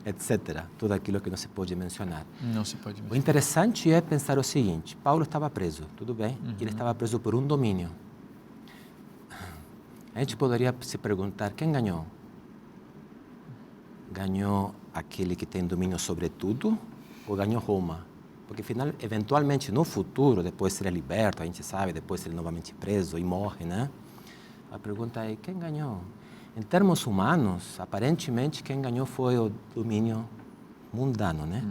etc. Tudo aquilo que não se pode mencionar. Não se pode mencionar. O interessante é pensar o seguinte, Paulo estava preso, tudo bem? Ele estava preso por um domínio. A gente poderia se perguntar, quem ganhou? Ganhou aquele que tem domínio sobre tudo ou ganhou Roma? Porque, eventualmente, no futuro, depois será liberto, a gente sabe, depois será novamente preso e morre, né? A pergunta é, quem ganhou? Em termos humanos, aparentemente, quem ganhou foi o domínio mundano, né?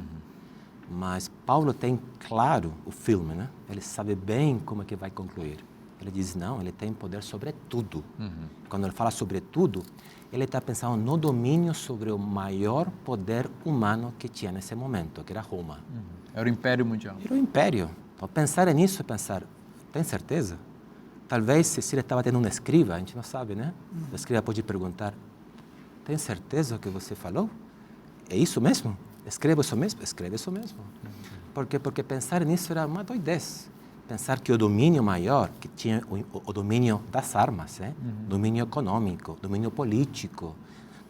Mas Paulo tem claro o filme, né? Ele sabe bem como é que vai concluir. Ele diz, não, ele tem poder sobre tudo. Quando ele fala sobre tudo, ele está pensando no domínio sobre o maior poder humano que tinha nesse momento, que era Roma. Era o Império Mundial. Era o império. Então, pensar nisso é pensar, tem certeza? Talvez se ele estava tendo um escriba, a gente não sabe, né? O escriba pode perguntar, tem certeza o que você falou? É isso mesmo? Escreve isso mesmo? Escreve isso mesmo. Por quê? Porque pensar nisso era uma doidez. Pensar que o domínio maior, que tinha o domínio das armas, domínio econômico, domínio político,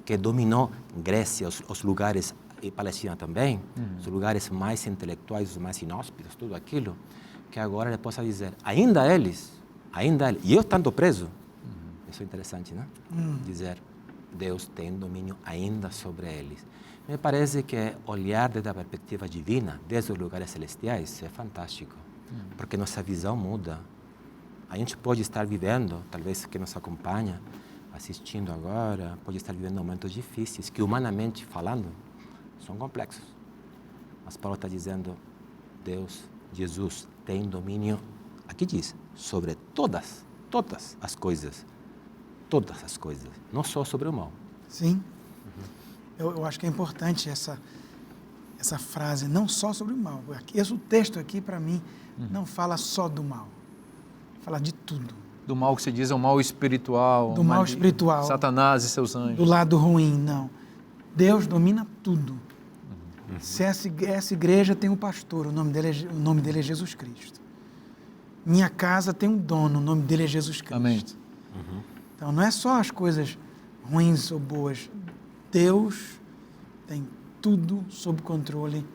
que dominou Grécia, os lugares, e Palestina também, os lugares mais intelectuais, os mais inóspitos, tudo aquilo, que agora ele possa dizer, ainda eles, e eu estando preso, isso é interessante, né? Dizer, Deus tem domínio ainda sobre eles. Me parece que olhar desde a perspectiva divina, desde os lugares celestiais, é fantástico, porque nossa visão muda. A gente pode estar vivendo, talvez quem nos acompanha, assistindo agora, pode estar vivendo momentos difíceis, que humanamente falando, são complexos. Mas Paulo está dizendo, Deus, Jesus, tem domínio, aqui diz, sobre todas as coisas, não só sobre o mal. Sim. Eu acho que é importante essa frase, não só sobre o mal. O texto aqui, para mim, não fala só do mal, fala de tudo. Do mal que se diz é o mal espiritual. Do mal espiritual. Satanás e seus anjos. Do lado ruim, não. Deus domina tudo. Se essa igreja tem um pastor, o nome dele é Jesus Cristo. Minha casa tem um dono, o nome dele é Jesus Cristo. Amém. Então, não é só as coisas ruins ou boas. Deus tem tudo sob controle.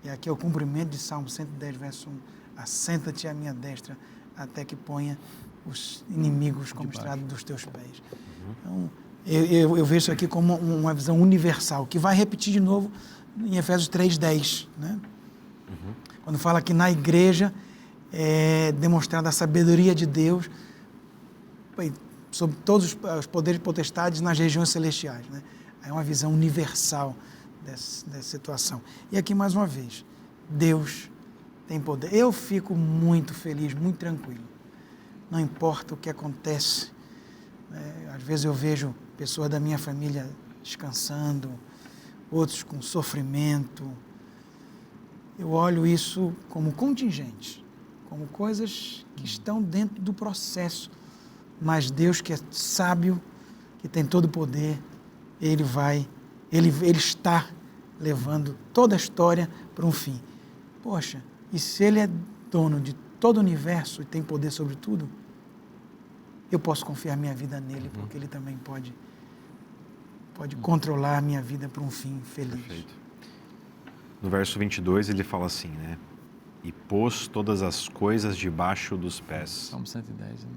E aqui é o cumprimento de Salmo 110, verso 1. Assenta-te à minha destra, até que ponha os inimigos como estrado dos teus pés. Então, eu vejo isso aqui como uma visão universal, que vai repetir de novo em Efésios 3:10, né? Quando fala que na igreja é demonstrada a sabedoria de Deus sobre todos os poderes e potestades nas regiões celestiais, né? É uma visão universal dessa situação. E aqui, mais uma vez, Deus tem poder. Eu fico muito feliz, muito tranquilo. Não importa o que acontece. Às vezes eu vejo pessoas da minha família descansando, outros com sofrimento. Eu olho isso como contingente, como coisas que estão dentro do processo. Mas Deus, que é sábio, que tem todo o poder, Ele está levando toda a história para um fim. Poxa, e se Ele é dono de todo o universo e tem poder sobre tudo, eu posso confiar minha vida nele, porque Ele também pode controlar a minha vida para um fim feliz. Perfeito. No verso 22 ele fala assim, né? E pôs todas as coisas debaixo dos pés. Salmo 110. Né?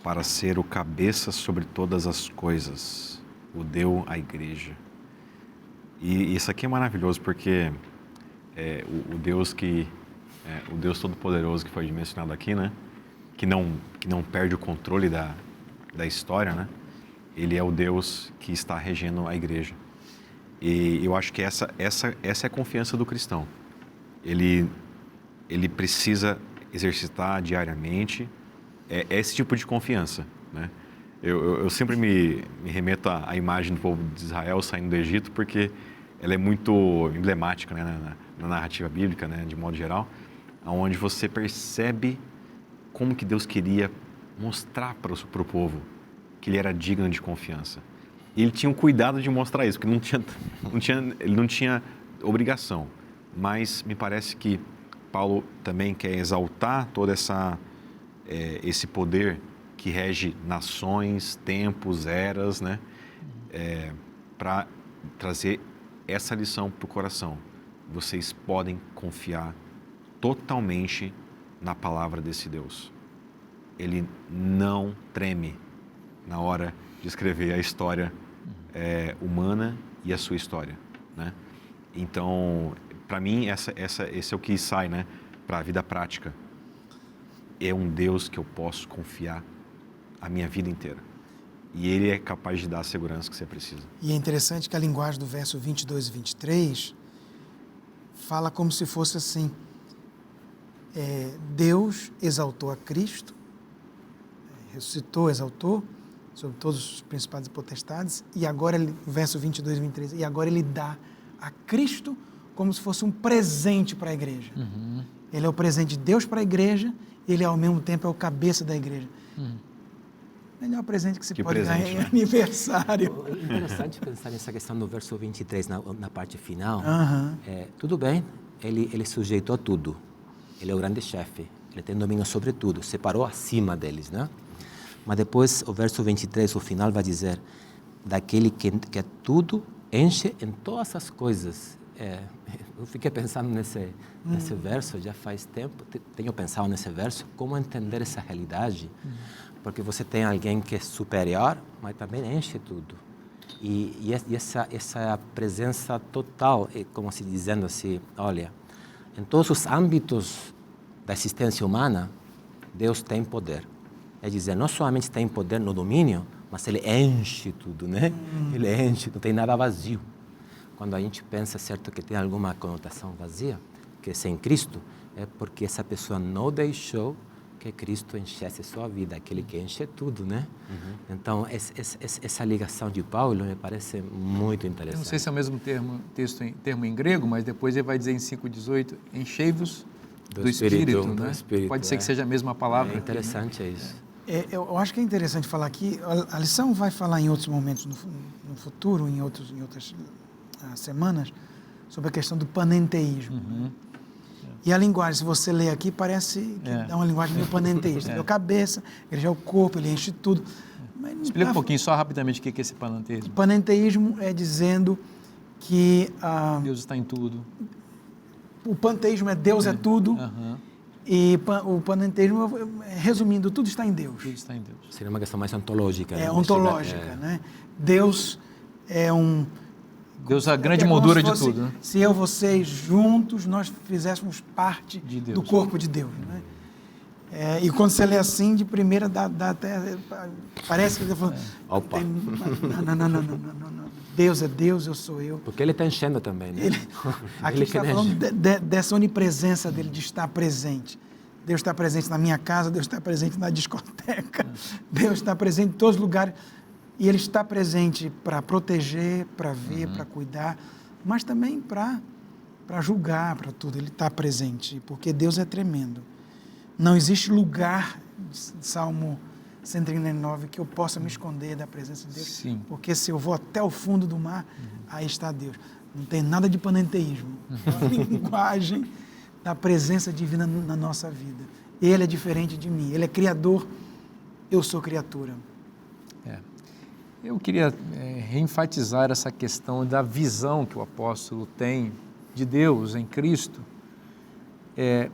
Para ser o cabeça sobre todas as coisas. O deu à igreja. E isso aqui é maravilhoso porque o Deus o Deus Todo-Poderoso que foi mencionado aqui, né? Que não perde o controle da história, né? Ele é o Deus que está regendo a igreja. E eu acho que essa é a confiança do cristão. Ele precisa exercitar diariamente esse tipo de confiança, né? Eu sempre me remeto à imagem do povo de Israel saindo do Egito, porque ela é muito emblemática, né, na narrativa bíblica, né, de modo geral, onde você percebe como que Deus queria mostrar para o povo que ele era digno de confiança. E ele tinha um cuidado de mostrar isso, porque ele não tinha obrigação. Mas me parece que Paulo também quer exaltar todo esse poder que rege nações, tempos, eras, né? Para trazer essa lição para o coração. Vocês podem confiar totalmente na palavra desse Deus. Ele não treme na hora de escrever a história humana e a sua história, né? Então, para mim, esse é o que sai, né, para a vida prática. É um Deus que eu posso confiar a minha vida inteira. E Ele é capaz de dar a segurança que você precisa. E é interessante que a linguagem do verso 22 e 23 fala como se fosse assim, Deus exaltou a Cristo ressuscitou, exaltou sobre todos os principados e potestades, e agora, verso 22 e 23, e agora ele dá a Cristo como se fosse um presente para a igreja. Ele é o presente de Deus para a igreja, ele ao mesmo tempo é o cabeça da igreja. Melhor presente que se pode ganhar em aniversário. É interessante pensar nessa questão do verso 23, na parte final. Aham. Tudo bem, ele sujeitou tudo. Ele é o grande chefe. Ele tem domínio sobre tudo. Separou acima deles, né? Mas depois, o verso 23, o final, vai dizer: daquele que tudo enche em todas as coisas. Eu fiquei pensando nesse verso já faz tempo. Tenho pensado nesse verso, como entender essa realidade. Porque você tem alguém que é superior, mas também enche tudo. E essa presença total, é como se dizendo assim, olha, em todos os âmbitos da existência humana, Deus tem poder. É dizer, não somente tem poder no domínio, mas ele enche tudo, né? Ele enche, não tem nada vazio. Quando a gente pensa, certo, que tem alguma conotação vazia, que é sem Cristo, é porque essa pessoa não deixou que Cristo enchesse sua vida, aquele que enche tudo, né? Então, essa ligação de Paulo me parece muito interessante. Eu não sei se é o mesmo termo em grego, mas depois ele vai dizer em 5,18, enchei-vos do Espírito, né? Pode ser que seja a mesma palavra. É interessante isso. Eu acho que é interessante falar aqui, a lição vai falar em outros momentos no futuro, em outras semanas, sobre a questão do panenteísmo. E a linguagem, se você ler aqui, parece que é uma linguagem meio panenteísta. Ele é a cabeça, ele já é o corpo, ele enche tudo. Mas explica um pouquinho, só rapidamente, o que é esse panenteísmo. Panenteísmo é dizendo que... Deus está em tudo. O panteísmo é Deus é tudo. E o panenteísmo, resumindo, tudo está em Deus. Tudo está em Deus. Seria uma questão mais ontológica. É ontológica, né? Deus é um... Deus é a grande moldura de tudo, né? Se eu e vocês juntos, nós fizéssemos parte do corpo de Deus, né? E quando você lê assim, de primeira, dá até... Parece que ele falou... Opa! Não. Deus é Deus, eu sou eu. Porque ele está enchendo também, né? Aqui está falando dessa onipresença dele, de estar presente. Deus está presente na minha casa, Deus está presente na discoteca, Deus está presente em todos os lugares. E ele está presente para proteger, para ver, para cuidar, mas também para julgar, para tudo. Ele está presente, porque Deus é tremendo. Não existe lugar, Salmo 139, que eu possa me esconder da presença de Deus. Sim. Porque se eu vou até o fundo do mar, aí está Deus. Não tem nada de panenteísmo. É uma linguagem da presença divina na nossa vida. Ele é diferente de mim. Ele é criador, eu sou criatura. Eu queria reenfatizar essa questão da visão que o apóstolo tem de Deus em Cristo,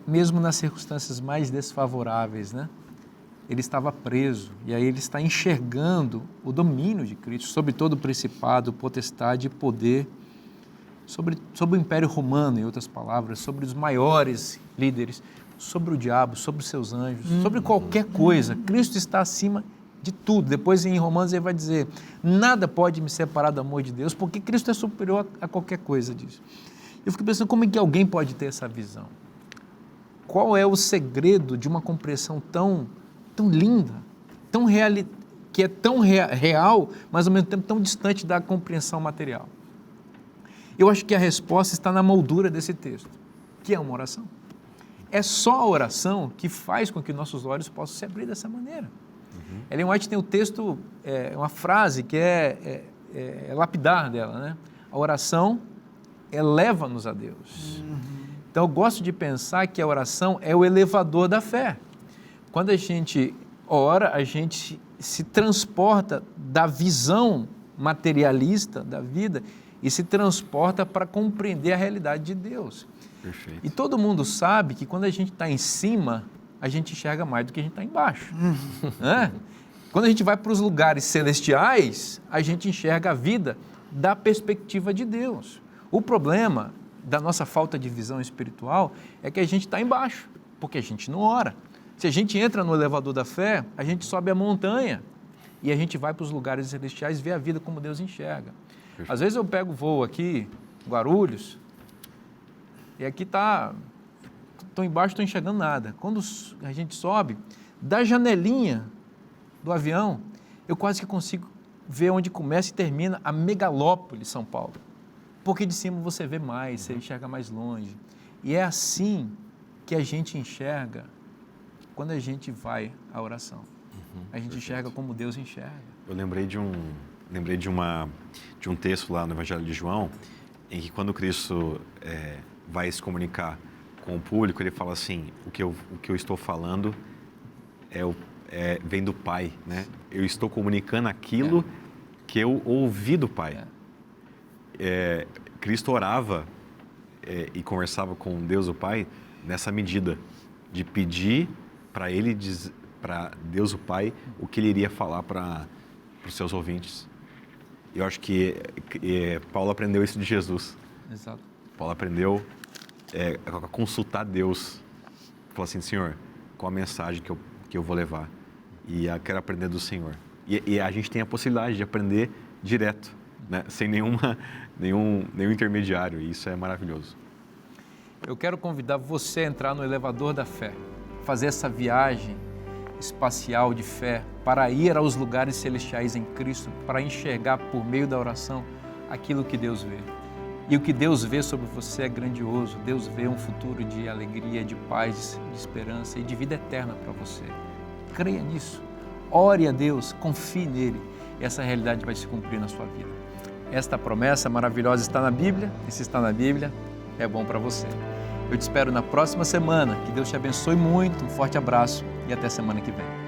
mesmo nas circunstâncias mais desfavoráveis, né? Ele estava preso, e aí ele está enxergando o domínio de Cristo sobre todo o principado, potestade e poder, sobre o Império Romano, em outras palavras, sobre os maiores líderes, sobre o diabo, sobre os seus anjos, sobre qualquer coisa. Cristo está acima de tudo. Depois em Romanos ele vai dizer, nada pode me separar do amor de Deus, porque Cristo é superior a qualquer coisa disso. Eu fico pensando, como é que alguém pode ter essa visão? Qual é o segredo de uma compreensão tão linda, que é tão real, mas ao mesmo tempo tão distante da compreensão material? Eu acho que a resposta está na moldura desse texto, que é uma oração. É só a oração que faz com que nossos olhos possam se abrir dessa maneira. Ellen White tem o texto, uma frase que é lapidar dela, né? A oração eleva-nos a Deus. Então, eu gosto de pensar que a oração é o elevador da fé. Quando a gente ora, a gente se transporta da visão materialista da vida e se transporta para compreender a realidade de Deus. Perfeito. E todo mundo sabe que quando a gente está em cima, a gente enxerga mais do que a gente está embaixo. Né? Quando a gente vai para os lugares celestiais, a gente enxerga a vida da perspectiva de Deus. O problema da nossa falta de visão espiritual é que a gente está embaixo, porque a gente não ora. Se a gente entra no elevador da fé, a gente sobe a montanha e a gente vai para os lugares celestiais e vê a vida como Deus enxerga. Perfeito. Às vezes eu pego voo aqui, Guarulhos, e aqui estou embaixo, estou enxergando nada. Quando a gente sobe, da janelinha do avião, eu quase que consigo ver onde começa e termina a megalópole São Paulo. Porque de cima você vê mais, você enxerga mais longe. E é assim que a gente enxerga quando a gente vai à oração. A gente enxerga como Deus enxerga. Eu lembrei de um texto lá no Evangelho de João, em que quando Cristo vai se comunicar com o público, ele fala assim, o que eu estou falando vem do Pai, né? Eu estou comunicando aquilo que eu ouvi do Pai. Cristo orava e conversava com Deus o Pai nessa medida de pedir para para Deus o Pai o que ele iria falar para os seus ouvintes. Eu acho que Paulo aprendeu isso de Jesus. Exato. Paulo aprendeu a consultar Deus. Falou assim, Senhor, qual a mensagem que eu vou levar? E eu quero aprender do Senhor. E a gente tem a possibilidade de aprender direto, né? Sem nenhum intermediário. E isso é maravilhoso. Eu quero convidar você a entrar no elevador da fé, fazer essa viagem espacial de fé para ir aos lugares celestiais em Cristo, para enxergar por meio da oração aquilo que Deus vê. E o que Deus vê sobre você é grandioso. Deus vê um futuro de alegria, de paz, de esperança e de vida eterna para você. Creia nisso. Ore a Deus, confie nele. E essa realidade vai se cumprir na sua vida. Esta promessa maravilhosa está na Bíblia. E se está na Bíblia, é bom para você. Eu te espero na próxima semana. Que Deus te abençoe muito. Um forte abraço e até semana que vem.